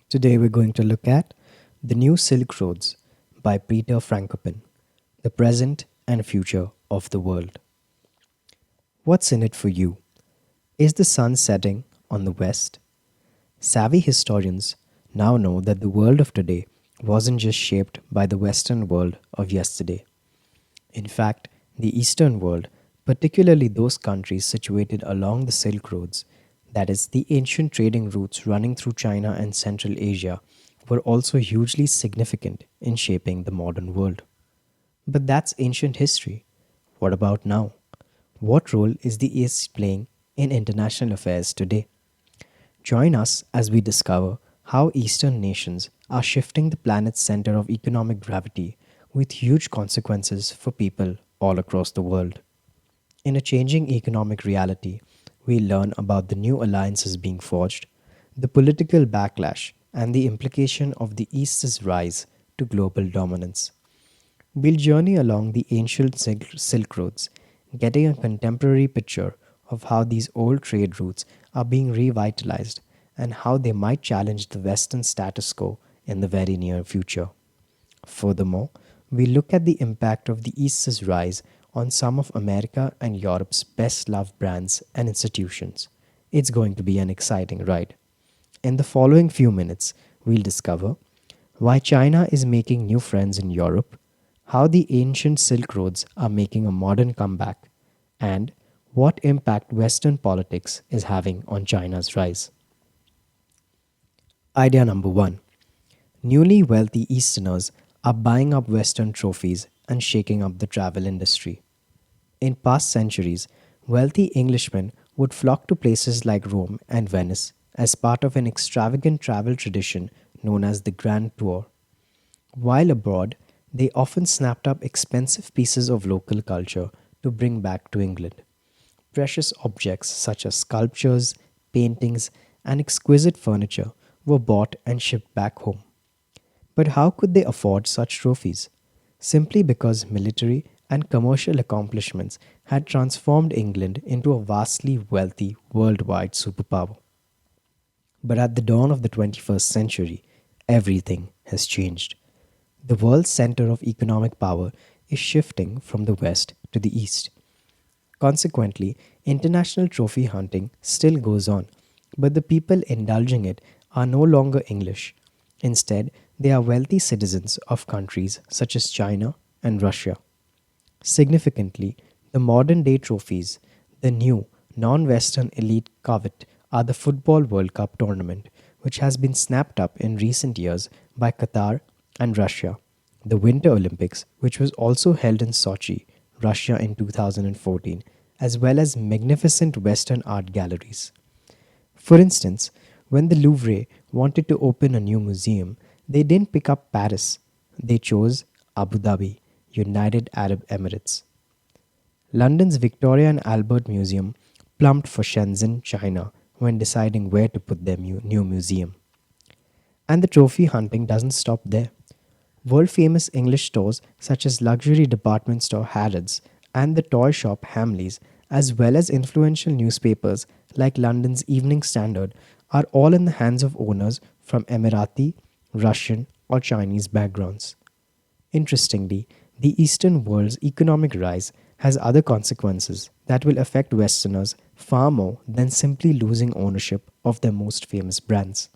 Today we're going to look at The New Silk Roads by Peter Frankopan, The Present and Future of the World. What's in it for you? Is the sun setting on the west? Savvy historians now know that the world of today wasn't just shaped by the Western world of yesterday. In fact, the Eastern world, particularly those countries situated along the Silk Roads, that is, the ancient trading routes running through China and Central Asia, were also hugely significant in shaping the modern world. But that's ancient history. What about now? What role is the East playing in international affairs today? Join us as we discover how Eastern nations are shifting the planet's center of economic gravity with huge consequences for people all across the world. In a changing economic reality, we learn about the new alliances being forged, the political backlash, and the implication of the East's rise to global dominance. We'll journey along the ancient Silk Roads, getting a contemporary picture of how these old trade routes are being revitalized and how they might challenge the Western status quo in the very near future. Furthermore, we look at the impact of the East's rise on some of America and Europe's best loved brands and institutions. It's going to be an exciting ride. In the following few minutes, we'll discover why China is making new friends in Europe, how the ancient Silk Roads are making a modern comeback, and what impact Western politics is having on China's rise. Idea number one: newly wealthy Easterners are buying up Western trophies and shaking up the travel industry. In past centuries, wealthy Englishmen would flock to places like Rome and Venice as part of an extravagant travel tradition known as the Grand Tour. While abroad, they often snapped up expensive pieces of local culture to bring back to England. Precious objects such as sculptures, paintings, and exquisite furniture were bought and shipped back home. But how could they afford such trophies? Simply because military and commercial accomplishments had transformed England into a vastly wealthy worldwide superpower. But at the dawn of the 21st century, everything has changed. The world's center of economic power is shifting from the west to the east. Consequently, international trophy hunting still goes on, but the people indulging it are no longer English. Instead, they are wealthy citizens of countries such as China and Russia. Significantly, the modern day trophies, the new non Western elite covet, are the Football World Cup tournament, which has been snapped up in recent years by Qatar and Russia, the Winter Olympics, which was also held in Sochi, Russia in 2014, as well as magnificent Western art galleries. For instance, when the Louvre wanted to open a new museum, they didn't pick up Paris, they chose Abu Dhabi, United Arab Emirates. London's Victoria and Albert Museum plumped for Shenzhen, China, when deciding where to put their new museum. And the trophy hunting doesn't stop there. World famous English stores such as luxury department store Harrods and the toy shop Hamleys, as well as influential newspapers like London's Evening Standard, are all in the hands of owners from Emirati, Russian, or Chinese backgrounds. Interestingly, the Eastern world's economic rise has other consequences that will affect Westerners far more than simply losing ownership of their most famous brands.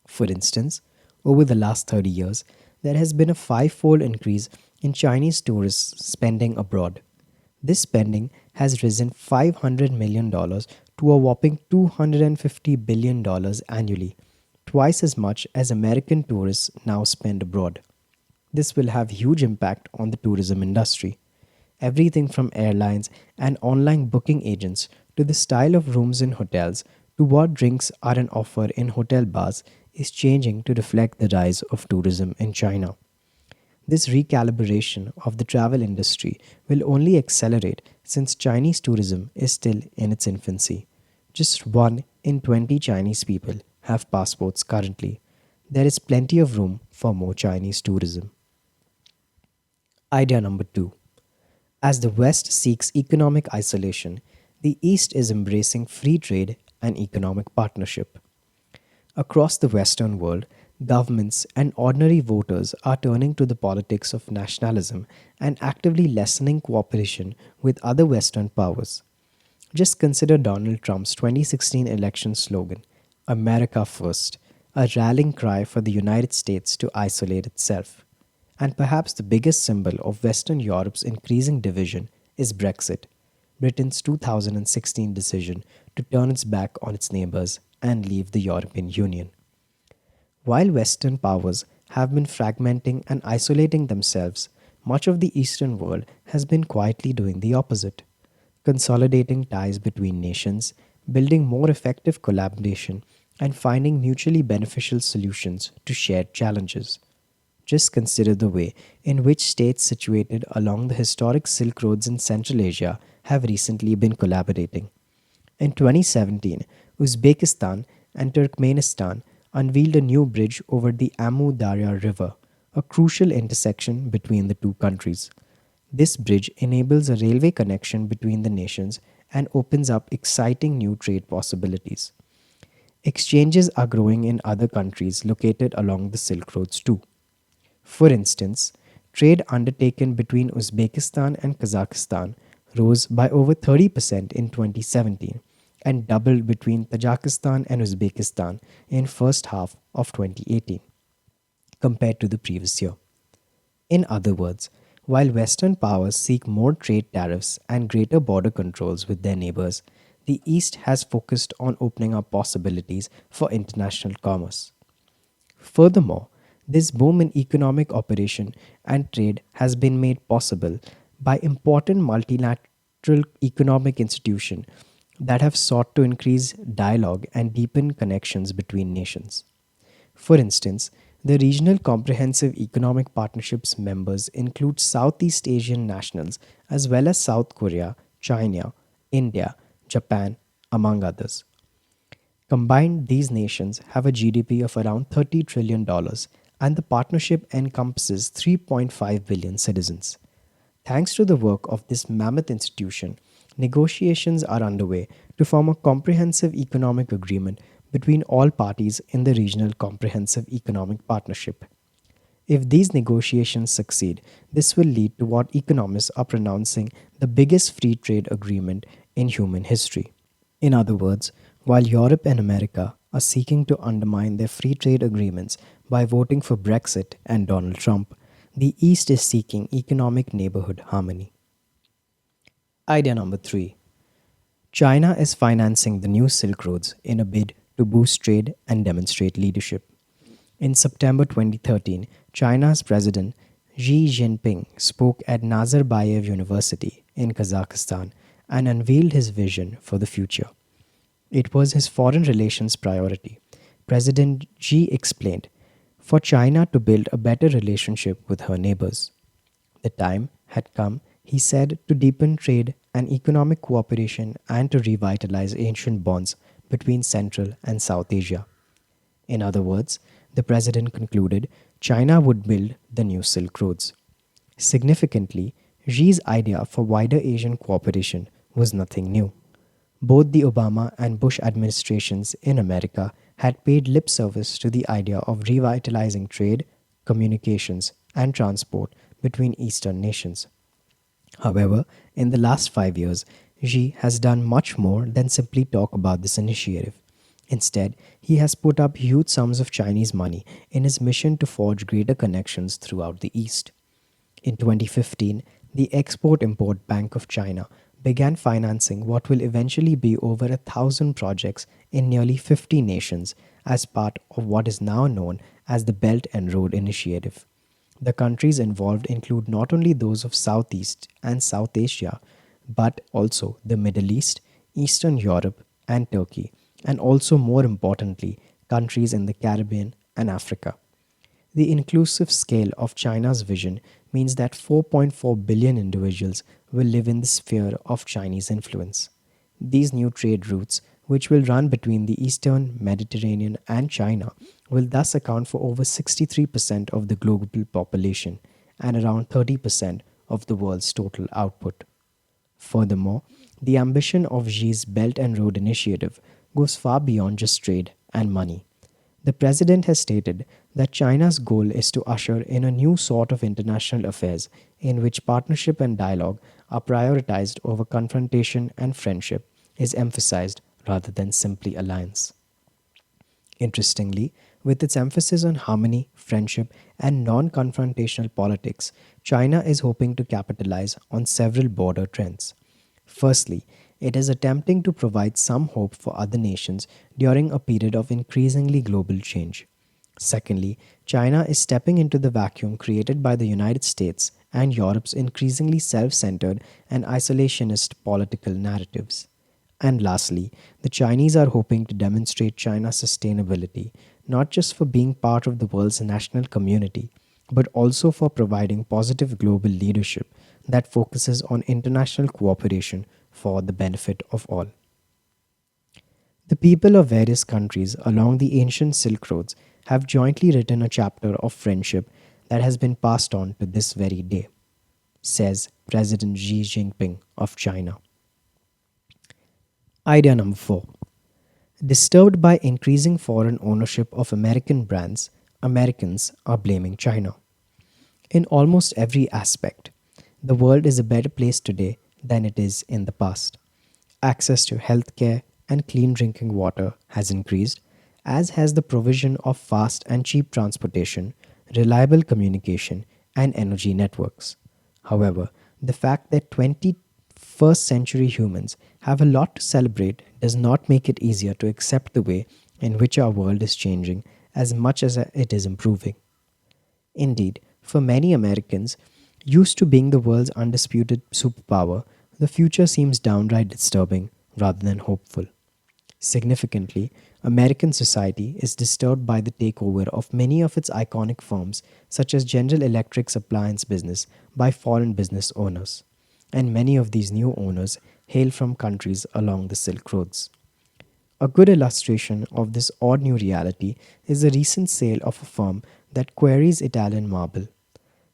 For instance, over the last 30 years, there has been a five-fold increase in Chinese tourists spending abroad. This spending has risen $500 million dollars to a whopping $250 billion dollars annually, twice as much as American tourists now spend abroad. This will have huge impact on the tourism industry. Everything from airlines and online booking agents to the style of rooms in hotels to what drinks are on offer in hotel bars is changing to reflect the rise of tourism in China. This recalibration of the travel industry will only accelerate since Chinese tourism is still in its infancy. Just 1 in 20 Chinese people have passports currently. There is plenty of room for more Chinese tourism. Idea number two: as the West seeks economic isolation, the East is embracing free trade and economic partnership. Across the Western world, governments and ordinary voters are turning to the politics of nationalism and actively lessening cooperation with other Western powers. Just consider Donald Trump's 2016 election slogan, America First, a rallying cry for the United States to isolate itself. And perhaps the biggest symbol of Western Europe's increasing division is Brexit, Britain's 2016 decision to turn its back on its neighbours and leave the European Union. While Western powers have been fragmenting and isolating themselves, much of the Eastern world has been quietly doing the opposite, consolidating ties between nations, building more effective collaboration, and finding mutually beneficial solutions to shared challenges. Just consider the way in which states situated along the historic Silk Roads in Central Asia have recently been collaborating. In 2017, Uzbekistan and Turkmenistan unveiled a new bridge over the Amu Darya River, a crucial intersection between the two countries. This bridge enables a railway connection between the nations and opens up exciting new trade possibilities. Exchanges are growing in other countries located along the Silk Roads too. For instance, trade undertaken between Uzbekistan and Kazakhstan rose by over 30% in 2017 and doubled between Tajikistan and Uzbekistan in first half of 2018 compared to the previous year. In other words, while Western powers seek more trade tariffs and greater border controls with their neighbors, the East has focused on opening up possibilities for international commerce. Furthermore, this boom in economic operation and trade has been made possible by important multilateral economic institutions that have sought to increase dialogue and deepen connections between nations. For instance, the Regional Comprehensive Economic Partnerships members include Southeast Asian nationals as well as South Korea, China, India, Japan, among others. Combined, these nations have a GDP of around $30 trillion, dollars, and the partnership encompasses 3.5 billion citizens. Thanks to the work of this mammoth institution, negotiations are underway to form a comprehensive economic agreement between all parties in the Regional Comprehensive Economic Partnership. If these negotiations succeed, this will lead to what economists are pronouncing the biggest free trade agreement in human history. In other words, while Europe and America are seeking to undermine their free trade agreements by voting for Brexit and Donald Trump, the East is seeking economic neighborhood harmony. Idea number 3. China is financing the new Silk Roads in a bid to boost trade and demonstrate leadership. In September 2013, China's President Xi Jinping spoke at Nazarbayev University in Kazakhstan and unveiled his vision for the future. It was his foreign relations priority. President Xi explained, for China to build a better relationship with her neighbors. The time had come, he said, to deepen trade and economic cooperation and to revitalize ancient bonds between Central and South Asia. In other words, the president concluded China would build the new Silk Roads. Significantly, Xi's idea for wider Asian cooperation was nothing new. Both the Obama and Bush administrations in America had paid lip service to the idea of revitalizing trade, communications, and transport between Eastern nations. However, in the last 5 years, Xi has done much more than simply talk about this initiative. Instead, he has put up huge sums of Chinese money in his mission to forge greater connections throughout the East. In 2015, the Export Import Bank of China began financing what will eventually be over 1,000 projects in nearly 50 nations as part of what is now known as the Belt and Road Initiative. The countries involved include not only those of Southeast and South Asia, but also the Middle East, Eastern Europe, and Turkey, and also more importantly, countries in the Caribbean and Africa. The inclusive scale of China's vision means that 4.4 billion individuals will live in the sphere of Chinese influence. These new trade routes, which will run between the Eastern Mediterranean and China, will thus account for over 63% of the global population and around 30% of the world's total output. Furthermore, the ambition of Xi's Belt and Road Initiative goes far beyond just trade and money. The president has stated that China's goal is to usher in a new sort of international affairs in which partnership and dialogue are prioritized over confrontation and friendship is emphasized rather than simply alliance. Interestingly, with its emphasis on harmony, friendship, and non confrontational politics, China is hoping to capitalize on several border trends. Firstly, it is attempting to provide some hope for other nations during a period of increasingly global change. Secondly, China is stepping into the vacuum created by the United States and Europe's increasingly self centered and isolationist political narratives. And lastly, the Chinese are hoping to demonstrate China's sustainability, not just for being part of the world's national community, but also for providing positive global leadership that focuses on international cooperation for the benefit of all. The people of various countries along the ancient Silk Roads have jointly written a chapter of friendship that has been passed on to this very day, says President Xi Jinping of China. Idea number 4. Disturbed by increasing foreign ownership of American brands, Americans are blaming China. In almost every aspect, the world is a better place today than it is in the past. Access to healthcare and clean drinking water has increased, as has the provision of fast and cheap transportation, reliable communication, and energy networks. However, the fact that 21st century humans have a lot to celebrate does not make it easier to accept the way in which our world is changing as much as it is improving. Indeed, for many Americans, used to being the world's undisputed superpower, the future seems downright disturbing rather than hopeful. Significantly, American society is disturbed by the takeover of many of its iconic firms, such as General Electric's appliance business, by foreign business owners. And many of these new owners hail from countries along the Silk Roads. A good illustration of this odd new reality is the recent sale of a firm that quarries Italian marble.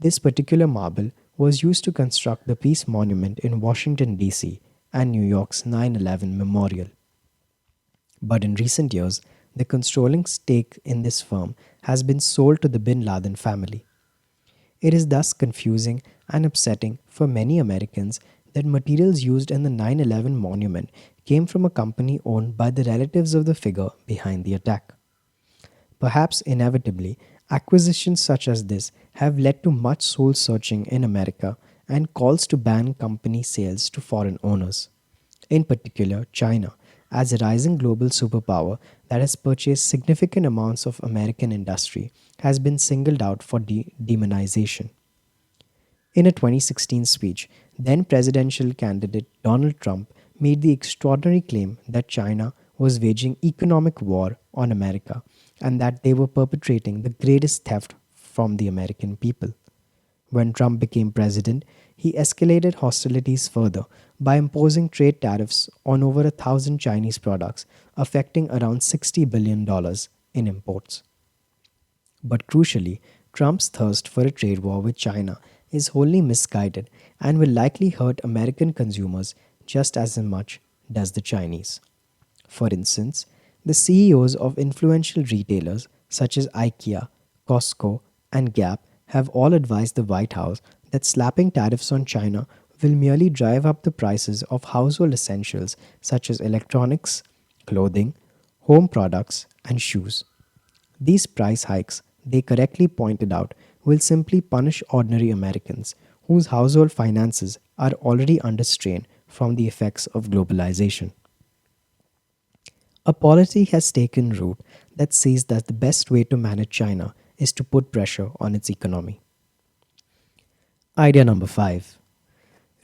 This particular marble was used to construct the Peace Monument in Washington, D.C., and New York's 9/11 Memorial. But in recent years, the controlling stake in this firm has been sold to the Bin Laden family. It is thus confusing and upsetting for many Americans that materials used in the 9/11 monument came from a company owned by the relatives of the figure behind the attack. Perhaps inevitably, acquisitions such as this have led to much soul searching in America and calls to ban company sales to foreign owners. In particular, China, as a rising global superpower that has purchased significant amounts of American industry, has been singled out for demonization. In a 2016 speech, then presidential candidate Donald Trump made the extraordinary claim that China was waging economic war on America and that they were perpetrating the greatest theft from the American people. When Trump became president, he escalated hostilities further by imposing trade tariffs on over 1,000 Chinese products, affecting around $60 billion in imports. But crucially, Trump's thirst for a trade war with China is wholly misguided and will likely hurt American consumers just as much does the Chinese. For instance, the CEOs of influential retailers such as IKEA, Costco, and Gap have all advised the White House that slapping tariffs on China will merely drive up the prices of household essentials such as electronics, clothing, home products, and shoes. These price hikes, they correctly pointed out, will simply punish ordinary Americans whose household finances are already under strain from the effects of globalization. A policy has taken root that says that the best way to manage China is to put pressure on its economy. Idea number 5.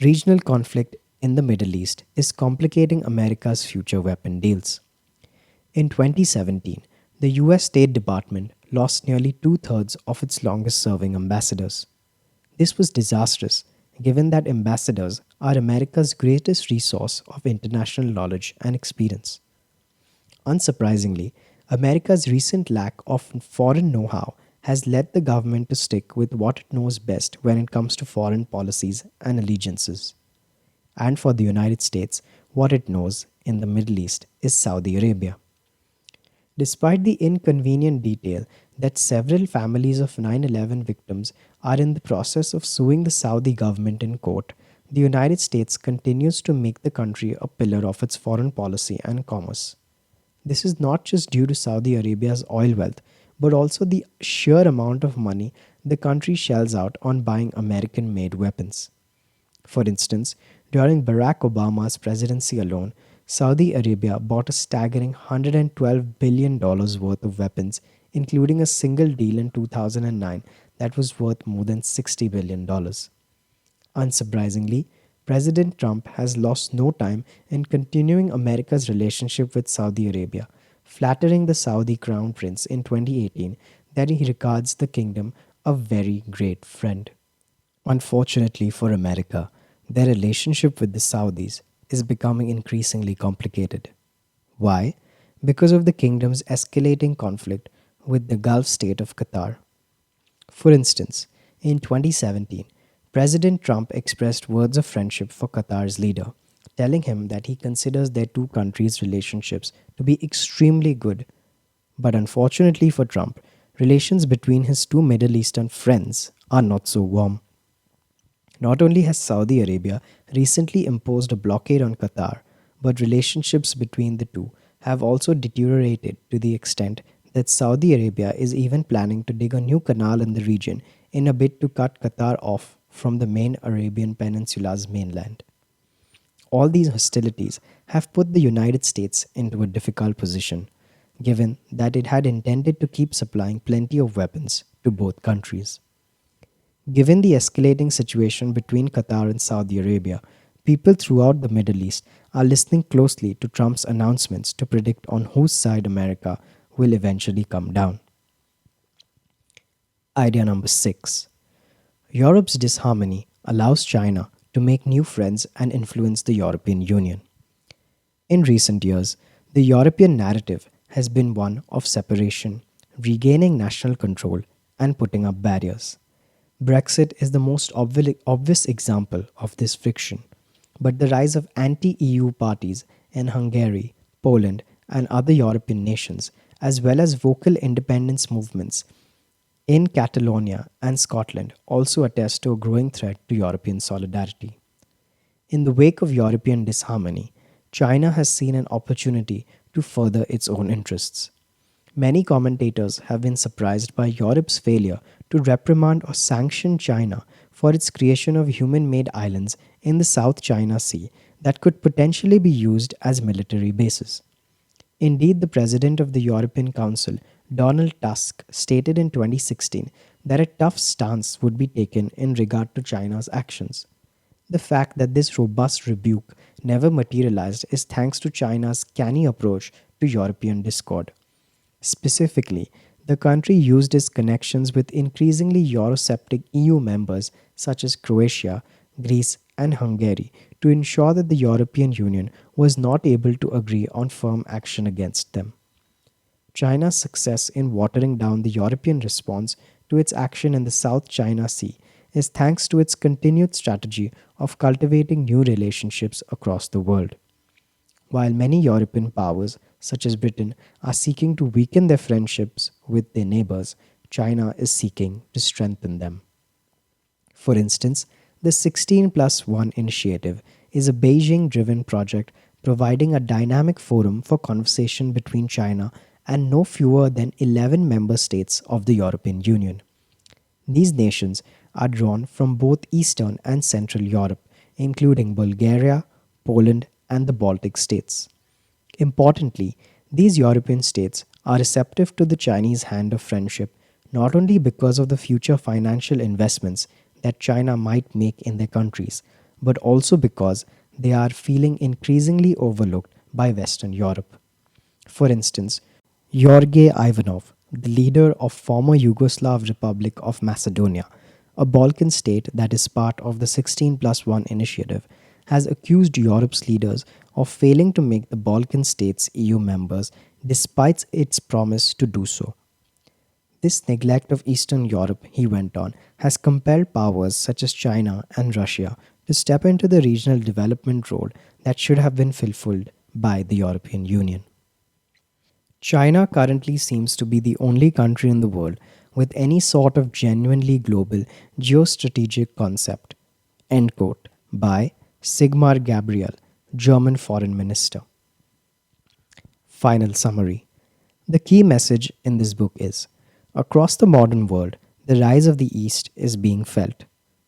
Regional conflict in the Middle East is complicating America's future weapon deals. In 2017, the US State Department lost nearly two-thirds of its longest serving ambassadors. This was disastrous, given that ambassadors are America's greatest resource of international knowledge and experience. Unsurprisingly, America's recent lack of foreign know how has led the government to stick with what it knows best when it comes to foreign policies and allegiances. And for the United States, what it knows in the Middle East is Saudi Arabia. Despite the inconvenient detail that several families of 9/11 victims are in the process of suing the Saudi government in court, the United States continues to make the country a pillar of its foreign policy and commerce. This is not just due to Saudi Arabia's oil wealth, but also the sheer amount of money the country shells out on buying American made weapons. For instance, during Barack Obama's presidency alone, Saudi Arabia bought a staggering $112 billion worth of weapons, including a single deal in 2009 that was worth more than $60 billion. Unsurprisingly, President Trump has lost no time in continuing America's relationship with Saudi Arabia, flattering the Saudi Crown Prince in 2018 that he regards the kingdom a very great friend. Unfortunately for America, their relationship with the Saudis is becoming increasingly complicated. Why? Because of the kingdom's escalating conflict with the Gulf state of Qatar. For instance, in 2017, President Trump expressed words of friendship for Qatar's leader, telling him that he considers their two countries' relationships to be extremely good. But unfortunately for Trump, relations between his two Middle Eastern friends are not so warm. Not only has Saudi Arabia recently imposed a blockade on Qatar, but relationships between the two have also deteriorated to the extent that Saudi Arabia is even planning to dig a new canal in the region in a bid to cut Qatar off from the main Arabian Peninsula's mainland. All these hostilities have put the United States into a difficult position, given that it had intended to keep supplying plenty of weapons to both countries. Given the escalating situation between Qatar and Saudi Arabia, people throughout the Middle East are listening closely to Trump's announcements to predict on whose side America will eventually come down. Idea number 6. Europe's disharmony allows China to make new friends and influence the European Union. In recent years, the European narrative has been one of separation, regaining national control, and putting up barriers. Brexit is the most obvious example of this friction, but the rise of anti EU parties in Hungary, Poland, and other European nations, as well as vocal independence movements in Catalonia and Scotland, also attest to a growing threat to European solidarity. In the wake of European disharmony, China has seen an opportunity to further its own interests. Many commentators have been surprised by Europe's failure to reprimand or sanction China for its creation of human made islands in the South China Sea that could potentially be used as military bases. Indeed, the president of the European Council, Donald Tusk, stated in 2016 that a tough stance would be taken in regard to China's actions. The fact that this robust rebuke never materialized is thanks to China's canny approach to European discord. Specifically, the country used its connections with increasingly Eurosceptic EU members such as Croatia, Greece, and Hungary to ensure that the European Union was not able to agree on firm action against them. China's success in watering down the European response to its action in the South China Sea is thanks to its continued strategy of cultivating new relationships across the world. While many European powers, such as Britain, are seeking to weaken their friendships with their neighbors, China is seeking to strengthen them. For instance, the 16 plus 1 initiative is a Beijing driven project providing a dynamic forum for conversation between China and no fewer than 11 member states of the European Union. These nations are drawn from both Eastern and Central Europe, including Bulgaria, Poland, and the Baltic states. Importantly, these European states are receptive to the Chinese hand of friendship not only because of the future financial investments that China might make in their countries, but also because they are feeling increasingly overlooked by Western Europe. For instance, Georgy Ivanov, the leader of former Yugoslav Republic of Macedonia, a Balkan state that is part of the 16 plus 1 initiative, has accused Europe's leaders of failing to make the Balkan states EU members despite its promise to do so. This neglect of Eastern Europe, he went on, has compelled powers such as China and Russia to step into the regional development role that should have been fulfilled by the European Union. China currently seems to be the only country in the world with any sort of genuinely global geostrategic concept. End quote. By Sigmar Gabriel, German Foreign Minister. Final summary. The key message in this book is across the modern world, the rise of the East is being felt.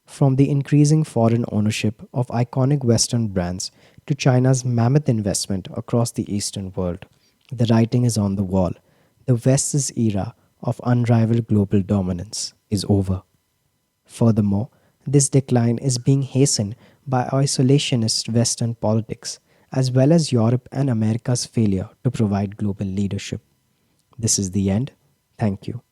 From the increasing foreign ownership of iconic Western brands to China's mammoth investment across the Eastern world, the writing is on the wall. The West's era of unrivaled global dominance is over. Furthermore, this decline is being hastened by isolationist Western politics, as well as Europe and America's failure to provide global leadership. This is the end. Thank you.